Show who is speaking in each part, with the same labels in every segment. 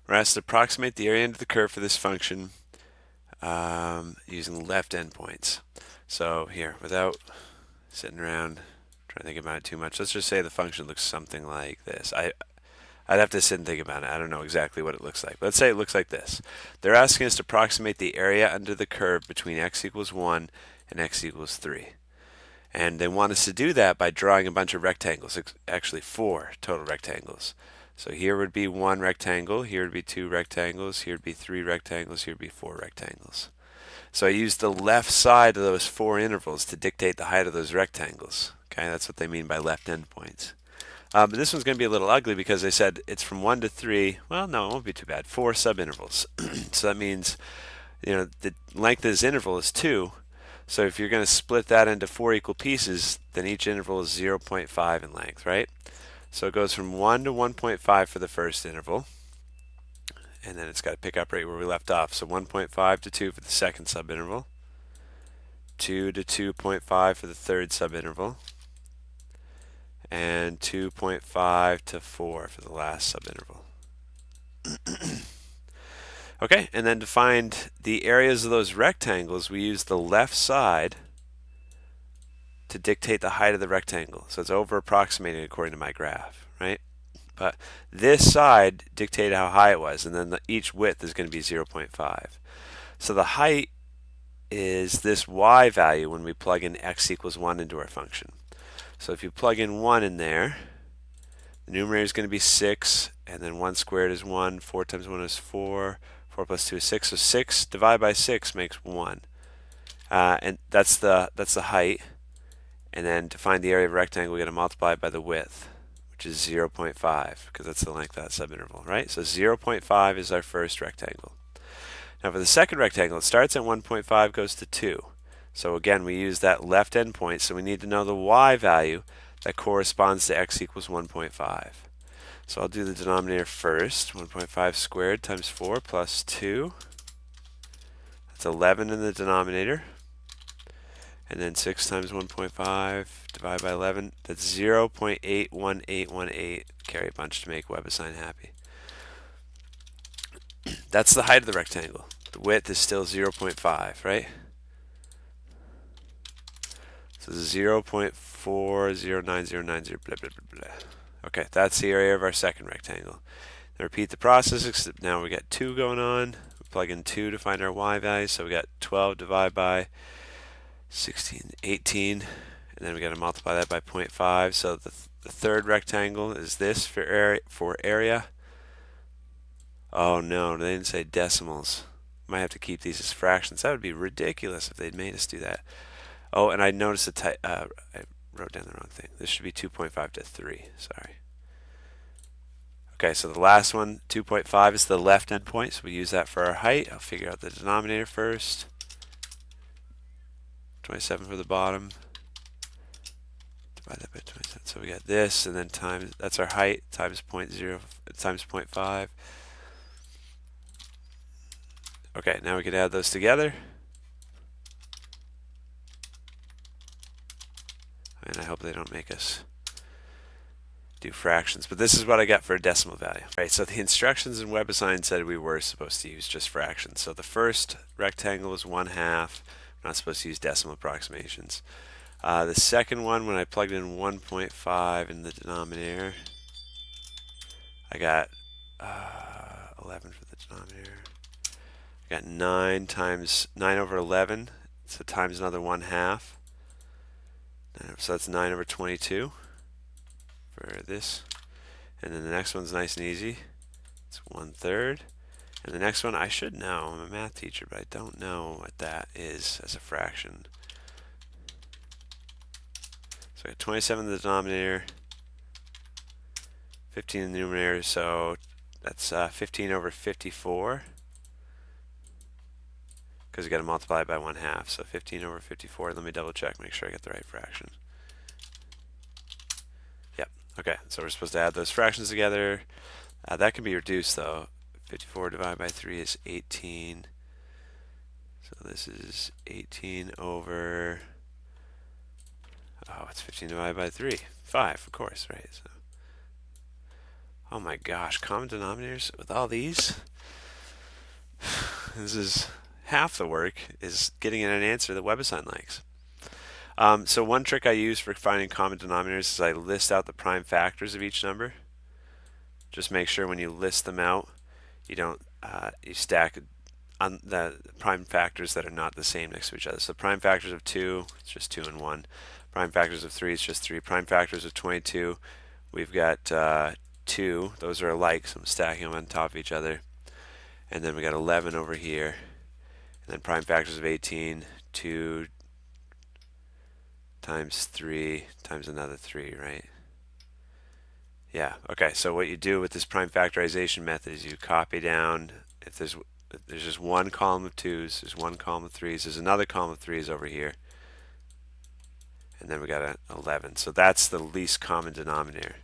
Speaker 1: We're asked to approximate the area under the curve for this function using left endpoints. So here, without sitting around trying to think about it too much, let's just say the function looks something like this. I'd have to sit and think about it. I don't know exactly what it looks like. But let's say it looks like this. They're asking us to approximate the area under the curve between x equals 1 and x equals 3. And they want us to do that by drawing a bunch of rectangles, actually 4 total rectangles. So here would be 1 rectangle, here would be 2 rectangles, here would be 3 rectangles, here would be 4 rectangles. So I used the left side of those 4 intervals to dictate the height of those rectangles. Okay, that's what they mean by left endpoints. But this one's going to be a little ugly because they said it's from 1 to 3. Well, no, it won't be too bad. 4 subintervals. So that means, the length of this interval is 2. So if you're going to split that into 4 equal pieces, then each interval is 0.5 in length, right? So it goes from 1 to 1.5 for the first interval. And then it's got to pick up right where we left off. So 1.5 to 2 for the second subinterval. 2 to 2.5 for the third subinterval. And 2.5 to 4 for the last subinterval. Okay, and then to find the areas of those rectangles, we use the left side to dictate the height of the rectangle. So it's over approximating according to my graph, right? But this side dictated how high it was, and then each width is going to be 0.5. So the height is this y value when we plug in x equals 1 into our function. So if you plug in 1 in there, the numerator is going to be 6, and then 1 squared is 1, 4 times 1 is 4, 4 plus 2 is 6, so 6 divided by 6 makes 1. And that's the height. And then to find the area of a rectangle, we got to multiply it by the width, which is 0.5, because that's the length of that subinterval, right? So 0.5 is our first rectangle. Now for the second rectangle, it starts at 1.5, goes to 2. So again, we use that left endpoint, so we need to know the y value that corresponds to x equals 1.5. So I'll do the denominator first. 1.5 squared times 4 plus 2. That's 11 in the denominator. And then 6 times 1.5 divided by 11. That's 0.81818. Carry a bunch to make WebAssign happy. That's the height of the rectangle. The width is still 0.5, right? So 0.409090, blah, blah, blah, blah. Okay, that's the area of our second rectangle. Now repeat the process, except now we got 2 going on. We plug in 2 to find our y value, so we got 12 divided by 16, 18, and then we got to multiply that by 0.5. So the third rectangle is this for area. Oh no, they didn't say decimals. Might have to keep these as fractions. That would be ridiculous if they'd made us do that. Oh, and I noticed I wrote down the wrong thing. This should be 2.5 to 3. Sorry. Okay, so the last one, 2.5, is the left endpoint, so we use that for our height. I'll figure out the denominator first. 27 for the bottom. Divide that by 27. So we got this, and then times, that's our height, times 0.0, times 0.5. Okay, now we can add those together. And I hope they don't make us do fractions, but this is what I got for a decimal value. All right, so the instructions in WebAssign said we were supposed to use just fractions. So the first rectangle is 1/2. We're not supposed to use decimal approximations. The second one, when I plugged in 1.5 in the denominator, I got 11 for the denominator. I got 9 times 9 over 11, so times another 1/2. So that's 9 over 22 for this. And then the next one's nice and easy. It's 1/3. And the next one I should know. I'm a math teacher, but I don't know what that is as a fraction. So I got 27 in the denominator, 15 in the numerator, so that's 15 over 54. Because we got to multiply it by 1/2. So 15 over 54. Let me double check, make sure I get the right fraction. Yep. Okay, so we're supposed to add those fractions together. That can be reduced though. 54 divided by 3 is 18. So this is 18 over, oh, it's 15 divided by 3. 5, of course, right? So Oh my gosh, common denominators with all these? This is half the work is getting an answer that WebAssign likes. So one trick I use for finding common denominators is I list out the prime factors of each number. Just make sure when you list them out, you don't you stack on the prime factors that are not the same next to each other. So prime factors of 2, it's just 2 and 1. Prime factors of 3, it's just 3. Prime factors of 22, we've got 2. Those are alike, so I'm stacking them on top of each other. And then we got 11 over here. And then prime factors of 18, 2 times 3 times another 3, right? Yeah, okay, so what you do with this prime factorization method is you copy down, if there's just one column of 2's, there's one column of 3's, there's another column of 3's over here, and then we got an 11. So that's the least common denominator.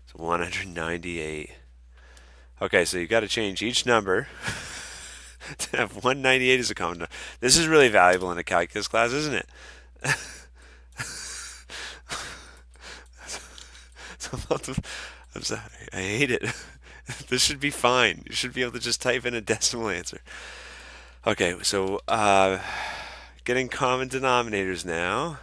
Speaker 1: So 198. Okay, so you got to change each number to have 198 as a common number. This is really valuable in a calculus class, isn't it? I'm sorry, I hate it. This should be fine. You should be able to just type in a decimal answer. Okay, so getting common denominators now.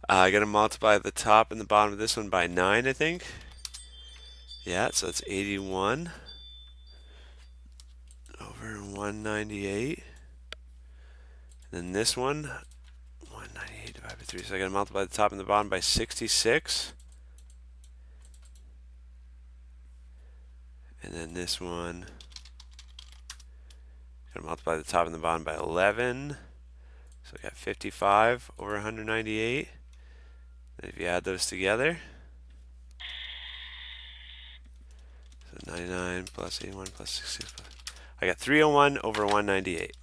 Speaker 1: I got to multiply the top and the bottom of this one by 9, I think. Yeah, so it's 81 over 198. And then this one, 198 divided by 3. So I got to multiply the top and the bottom by 66. And then this one, got to multiply the top and the bottom by 11. So I got 55 over 198. And if you add those together, so 99 plus 81 plus 66, I got 301 over 198.